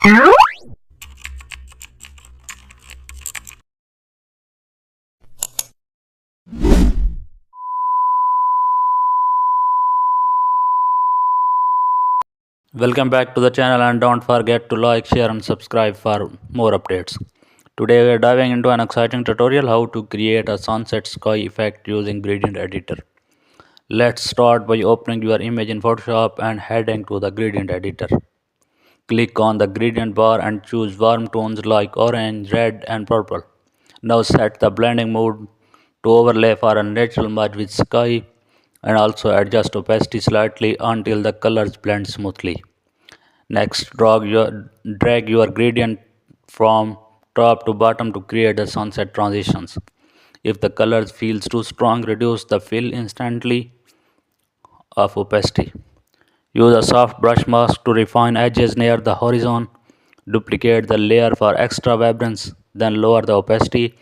Welcome back to the channel and don't forget to like, share and subscribe for more updates. Today we are diving into an exciting tutorial how to create a sunset sky effect using gradient editor. Let's start by opening your image in Photoshop and heading to the gradient editor. Click on the gradient bar and choose warm tones like orange, red and purple. Now set the blending mode to overlay for a natural merge with sky and also adjust opacity slightly until the colors blend smoothly. Next, drag your gradient from top to bottom to create the sunset transitions. If the colors feels too strong, reduce the fill instantly of opacity. Use a soft brush mask to refine edges near the horizon. Duplicate the layer for extra vibrance, then lower the opacity